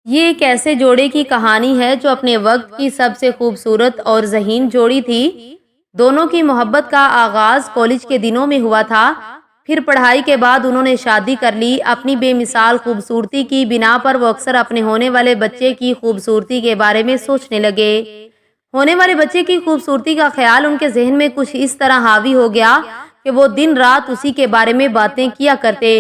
یہ ایک ایسے جوڑے کی کہانی ہے جو اپنے وقت کی سب سے خوبصورت اور ذہین جوڑی تھی۔ دونوں کی محبت کا آغاز کالج کے دنوں میں ہوا تھا۔ پھر پڑھائی کے بعد انہوں نے شادی کر لی۔ اپنی بے مثال خوبصورتی کی بنا پر وہ اکثر اپنے ہونے والے بچے کی خوبصورتی کے بارے میں سوچنے لگے۔ ہونے والے بچے کی خوبصورتی کا خیال ان کے ذہن میں کچھ اس طرح حاوی ہو گیا کہ وہ دن رات اسی کے بارے میں باتیں کیا کرتے۔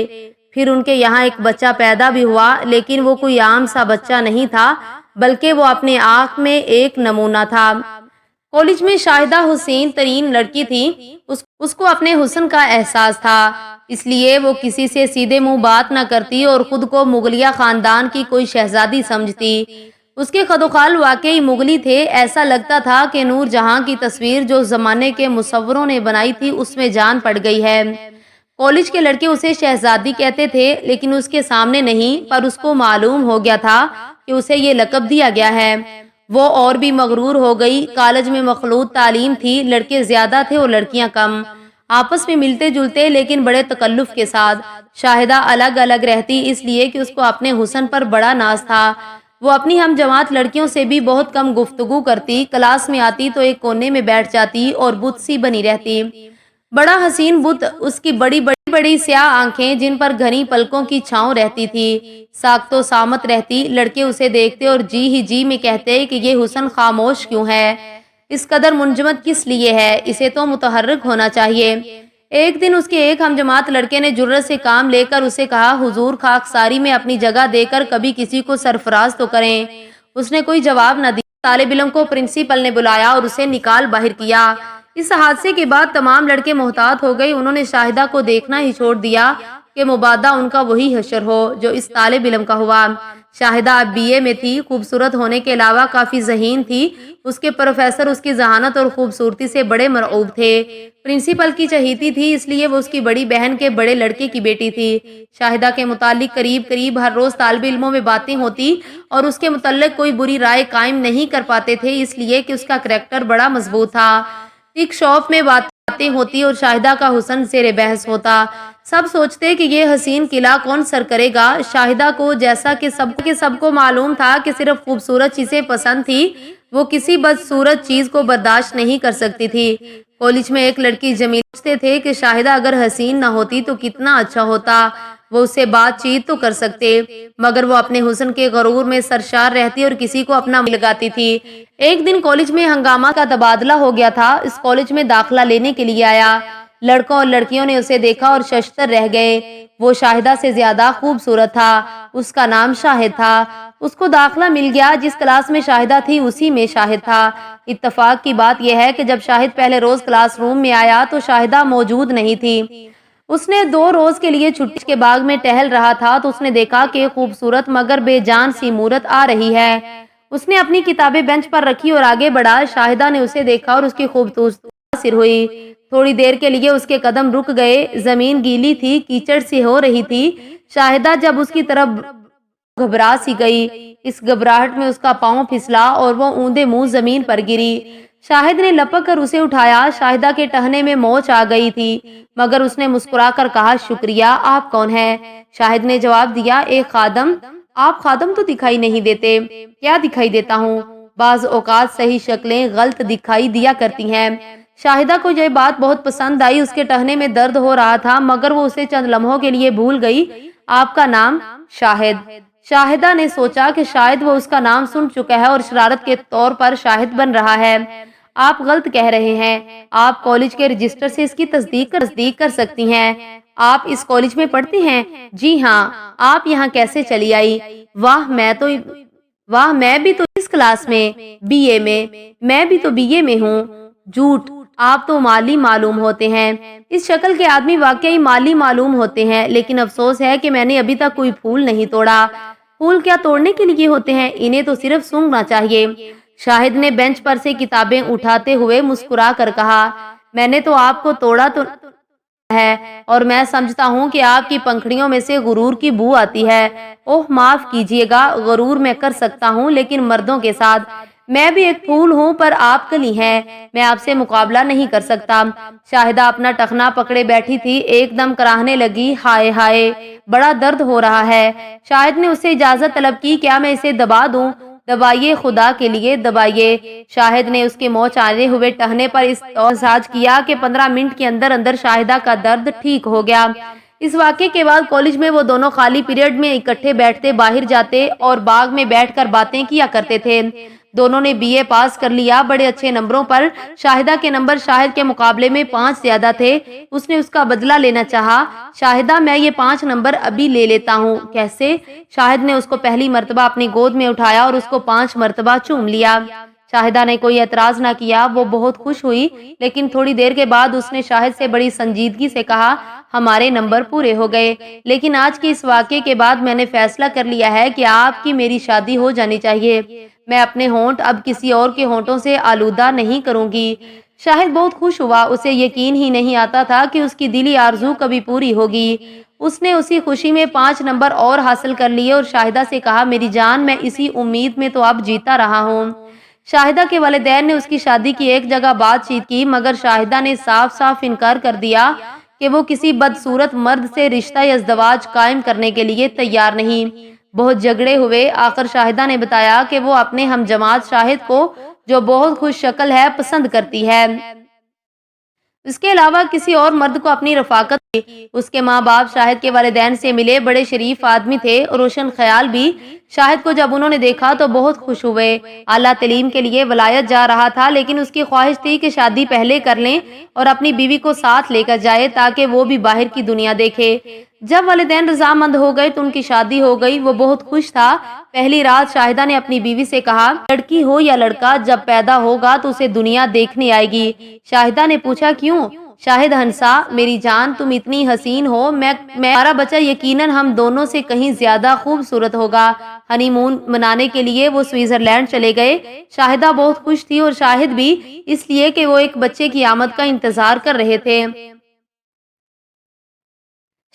پھر ان کے یہاں ایک بچہ پیدا بھی ہوا، لیکن وہ کوئی عام سا بچہ نہیں تھا، بلکہ وہ اپنے آپ میں ایک نمونہ تھا۔ کالج میں شاہدہ حسین ترین لڑکی تھی۔ اس کو اپنے حسن کا احساس تھا، اس لیے وہ کسی سے سیدھے منہ بات نہ کرتی اور خود کو مغلیہ خاندان کی کوئی شہزادی سمجھتی۔ اس کے خد و خال واقعی مغلی تھے۔ ایسا لگتا تھا کہ نور جہاں کی تصویر جو زمانے کے مصوروں نے بنائی تھی اس میں جان پڑ گئی ہے۔ کالج کے لڑکے اسے شہزادی کہتے تھے، لیکن اس کے سامنے نہیں، پر اس کو معلوم ہو گیا تھا کہ اسے یہ لقب دیا گیا ہے۔ وہ اور بھی مغرور ہو گئی۔ کالج میں مخلوط تعلیم تھی، لڑکے زیادہ تھے اور لڑکیاں کم، آپس میں ملتے جلتے لیکن بڑے تکلف کے ساتھ۔ شاہدہ الگ الگ رہتی اس لیے کہ اس کو اپنے حسن پر بڑا ناز تھا۔ وہ اپنی ہم جماعت لڑکیوں سے بھی بہت کم گفتگو کرتی، کلاس میں آتی تو ایک کونے میں بیٹھ جاتی اور بت سی بنی رہتی۔ بڑا حسین بت، اس کی بڑی بڑی سیاہ آنکھیں جن پر گھنی پلکوں کی چھاؤں رہتی تھی، ساکت و سامت رہتی۔ لڑکے اسے دیکھتے اور جی ہی جی میں کہتے کہ یہ حسن خاموش کیوں ہے، اس قدر منجمد کس لیے ہے، اسے تو متحرک ہونا چاہیے۔ ایک دن اس کے ایک ہم جماعت لڑکے نے جرأت سے کام لے کر اسے کہا، حضور خاکساری میں اپنی جگہ دے کر کبھی کسی کو سرفراز تو کریں۔ اس نے کوئی جواب نہ دیا۔ طالب علم کو پرنسپل نے بلایا اور اسے نکال باہر کیا۔ اس حادثے کے بعد تمام لڑکے محتاط ہو گئے۔ انہوں نے شاہدہ کو دیکھنا ہی چھوڑ دیا کہ مبادا ان کا وہی حشر ہو جو اس طالب علم کا ہوا۔ شاہدہ اب BA میں تھی، خوبصورت ہونے کے علاوہ کافی ذہین تھی۔ اس کے پروفیسر اس کی ذہانت اور خوبصورتی سے بڑے مرعوب تھے۔ پرنسپل کی چہیتی تھی، اس لیے وہ اس کی بڑی بہن کے بڑے لڑکے کی بیٹی تھی۔ شاہدہ کے متعلق قریب ہر روز طالب علموں میں باتیں ہوتی اور اس کے متعلق کوئی بری رائے قائم نہیں کر پاتے تھے، اس لیے کہ اس کا کریکٹر بڑا مضبوط تھا۔ ایک شاپ میں باتیں ہوتی اور شاہدہ کا حسن زیر بحث ہوتا۔ سب سوچتے کہ یہ حسین قلعہ کون سر کرے گا۔ شاہدہ کو، جیسا کہ سب کو معلوم تھا کہ صرف خوبصورت چیزیں پسند تھی، وہ کسی بدصورت چیز کو برداشت نہیں کر سکتی تھی۔ کالج میں ایک لڑکی جمیل سوچتے تھے کہ شاہدہ اگر حسین نہ ہوتی تو کتنا اچھا ہوتا، وہ اس سے بات چیت تو کر سکتے، مگر وہ اپنے حسن کے غرور میں سرشار رہتی اور کسی کو اپنا لگاتی تھی۔ ایک دن کالج میں ہنگامہ کا تبادلہ ہو گیا تھا۔ اس کالج میں داخلہ لینے کے لیے آیا۔ لڑکوں اور لڑکیوں نے اسے دیکھا اور ششدر رہ گئے۔ وہ شاہدہ سے زیادہ خوبصورت تھا۔ اس کا نام شاہد تھا۔ اس کو داخلہ مل گیا۔ جس کلاس میں شاہدہ تھی اسی میں شاہد تھا۔ اتفاق کی بات یہ ہے کہ جب شاہد پہلے روز کلاس روم میں آیا تو شاہدہ موجود نہیں تھی۔ اس نے 2 روز کے لیے چھٹی کے باغ میں ٹہل رہا تھا تو اس نے دیکھا کہ خوبصورت مگر بے جان سی مورت آ رہی ہے۔ اس نے اپنی کتابیں بینچ پر رکھی اور آگے بڑھا۔ شاہدہ نے اسے دیکھا اور اس کی خوبصورتی متاثر ہوئی۔ تھوڑی دیر کے لیے اس کے قدم رک گئے۔ زمین گیلی تھی، کیچڑ سی ہو رہی تھی۔ شاہدہ جب اس کی طرف گھبرا سی گئی۔ اس گھبراہٹ میں اس کا پاؤں پھسلا اور وہ اوندے منہ زمین پر گری۔ شاہد نے لپک کر اسے اٹھایا۔ شاہدہ کے ٹہنے میں موچ آ گئی تھی، مگر اس نے مسکرا کر کہا، شکریہ، آپ کون ہیں؟ شاہد نے جواب دیا، ایک خادم۔ آپ خادم تو دکھائی نہیں دیتے۔ کیا دکھائی دیتا ہوں؟ بعض اوقات صحیح شکلیں غلط دکھائی دیا کرتی ہیں۔ شاہدہ کو یہ بات بہت پسند آئی۔ اس کے ٹہنے میں درد ہو رہا تھا، مگر وہ اسے چند لمحوں کے لیے بھول گئی۔ آپ کا نام؟ شاہد۔ شاہدہ نے سوچا کہ شاید وہ اس کا نام سن چکا ہے اور شرارت کے طور پر شاہد بن رہا ہے۔ آپ غلط کہہ رہے ہیں۔ آپ کالج کے رجسٹر سے اس کی تصدیق کر سکتی ہیں۔ آپ اس کالج میں پڑھتی ہیں؟ جی ہاں۔ آپ یہاں کیسے چلی آئی؟ واہ، میں بھی تو اس کلاس میں، BA میں۔ میں بھی تو BA میں ہوں۔ جھوٹ، آپ تو مالی معلوم ہوتے ہیں۔ اس شکل کے آدمی واقعی مالی معلوم ہوتے ہیں، لیکن افسوس ہے کہ میں نے ابھی تک کوئی پھول نہیں توڑا۔ پھول کیا توڑنے کے لیے ہوتے ہیں؟ انہیں تو صرف سونگھنا چاہیے۔ شاہد نے بینچ پر سے کتابیں اٹھاتے ہوئے مسکرا کر کہا، میں نے تو آپ کو توڑا تو ہے، اور میں سمجھتا ہوں کہ آپ کی پنکھڑیوں میں سے غرور کی بو آتی ہے۔ اوہ معاف کیجیے گا، غرور میں کر سکتا ہوں، لیکن مردوں کے ساتھ میں بھی ایک پھول ہوں پر آپ کلی ہیں، میں آپ سے مقابلہ نہیں کر سکتا۔ شاہدہ اپنا ٹخنا پکڑے بیٹھی تھی، ایک دم کراہنے لگی، ہائے ہائے بڑا درد ہو رہا ہے۔ شاہد نے اس سے اجازت طلب کی، کیا میں اسے دبا دوں؟ دبائیے، خدا کے لیے دبائیے۔ شاہد نے اس کے منہ چاندے ہوئے ٹہنے پر اس مساج کیا کہ 15 منٹ کے اندر اندر شاہدہ کا درد ٹھیک ہو گیا۔ اس واقعے کے بعد کالج میں وہ دونوں خالی پیریڈ میں اکٹھے بیٹھتے، باہر جاتے اور باغ میں بیٹھ کر باتیں کیا کرتے تھے۔ دونوں نے BA پاس کر لیا، بڑے اچھے نمبروں پر۔ شاہدہ کے نمبر شاہد کے مقابلے میں 5 زیادہ تھے۔ اس نے اس کا بدلہ لینا چاہا۔ شاہدہ، میں یہ 5 نمبر ابھی لے لیتا ہوں۔ کیسے؟ شاہد نے اس کو پہلی مرتبہ اپنی گود میں اٹھایا اور اس کو 5 مرتبہ چوم لیا۔ شاہدہ نے کوئی اعتراض نہ کیا، وہ بہت خوش ہوئی، لیکن تھوڑی دیر کے بعد اس نے شاہد سے بڑی سنجیدگی سے کہا، ہمارے نمبر پورے ہو گئے، لیکن آج کے اس واقعے کے بعد میں نے فیصلہ کر لیا ہے کہ آپ کی میری شادی ہو جانی چاہیے۔ میں اپنے ہونٹ اب کسی اور کے ہونٹوں سے آلودہ نہیں کروں گی۔ شاہد بہت خوش ہوا، اسے یقین ہی نہیں آتا تھا کہ اس کی دلی آرزو کبھی پوری ہوگی۔ اس نے اسی خوشی میں 5 نمبر اور حاصل کر لیے اور شاہدہ سے کہا، میری جان، میں اسی امید میں تو اب جیتا رہا ہوں۔ شاہدہ کے والدین نے اس کی شادی کی ایک جگہ بات چیت کی، مگر شاہدہ نے صاف صاف انکار کر دیا کہ وہ کسی بدصورت مرد سے رشتہ یا ازدواج قائم کرنے کے لیے تیار نہیں۔ بہت جھگڑے ہوئے، آخر شاہدہ نے بتایا کہ وہ اپنے ہم جماعت شاہد کو، جو بہت خوش شکل ہے، پسند کرتی ہے۔ اس کے علاوہ کسی اور مرد کو اپنی رفاقت کی۔ اس کے ماں باپ شاہد کے والدین سے ملے، بڑے شریف آدمی تھے اور روشن خیال بھی۔ شاہد کو جب انہوں نے دیکھا تو بہت خوش ہوئے۔ اعلیٰ تعلیم کے لیے ولایت جا رہا تھا، لیکن اس کی خواہش تھی کہ شادی پہلے کر لیں اور اپنی بیوی کو ساتھ لے کر جائے تاکہ وہ بھی باہر کی دنیا دیکھے۔ جب والدین رضامند ہو گئے تو ان کی شادی ہو گئی۔ وہ بہت خوش تھا۔ پہلی رات شاہدہ نے اپنی بیوی سے کہا، لڑکی ہو یا لڑکا، جب پیدا ہوگا تو اسے دنیا دیکھنے آئے گی۔ شاہدہ نے پوچھا، کیوں؟ شاہد ہنسا، میری جان، تم اتنی حسین ہو، ہمارا بچہ یقیناً ہم دونوں سے کہیں زیادہ خوبصورت ہوگا۔ ہنی مون منانے کے لیے وہ سوئٹزرلینڈ چلے گئے۔ شاہدہ بہت خوش تھی اور شاہد بھی، اس لیے کہ وہ ایک بچے کی آمد کا انتظار کر رہے تھے۔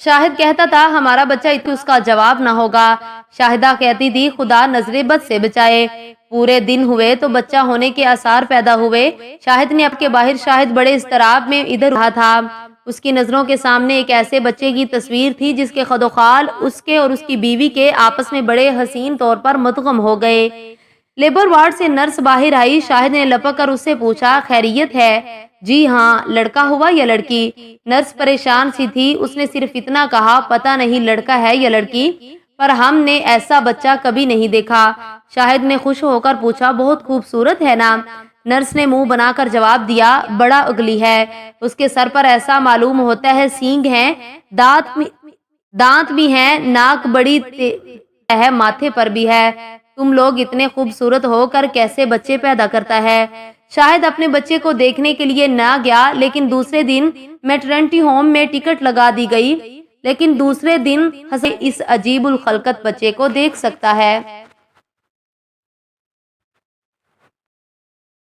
شاہد کہتا تھا، ہمارا بچہ اس کا جواب نہ ہوگا۔ شاہدہ کہتی تھی، خدا نظر بد سے بچائے۔ پورے دن ہوئے تو بچہ ہونے کے آثار پیدا ہوئے۔ شاہد نے اب کے باہر شاہد بڑے اضطراب میں ادھر رہا تھا۔ اس کی نظروں کے سامنے ایک ایسے بچے کی تصویر تھی جس کے خد و خال اس کے اور اس کی بیوی کے آپس میں بڑے حسین طور پر مدغم ہو گئے۔ لیبر وارڈ سے نرس باہر آئی۔ شاہد نے لپک کر اس سے پوچھا، خیریت ہے؟ جی ہاں۔ لڑکا ہوا یا لڑکی؟ نرس پریشان سی تھی، اس نے صرف اتنا کہا، پتہ نہیں لڑکا ہے یا لڑکی، پر ہم نے ایسا بچہ کبھی نہیں دیکھا۔ شاہد نے خوش ہو کر پوچھا، بہت خوبصورت ہے نا؟ نرس نے منہ بنا کر جواب دیا، بڑا اگلی ہے۔ اس کے سر پر ایسا معلوم ہوتا ہے سینگ ہیں، دانت بھی ہیں، ناک بڑی ہے، ماتھے پر بھی ہے۔ تم لوگ اتنے خوبصورت ہو کر کیسے بچے پیدا کرتا ہے؟ شاہد اپنے بچے کو دیکھنے کے لیے نہ گیا، لیکن دوسرے دن میٹرنٹی ہوم میں ٹکٹ لگا دی گئی، لیکن دوسرے دن اس عجیب الخلقت بچے کو دیکھ سکتا ہے۔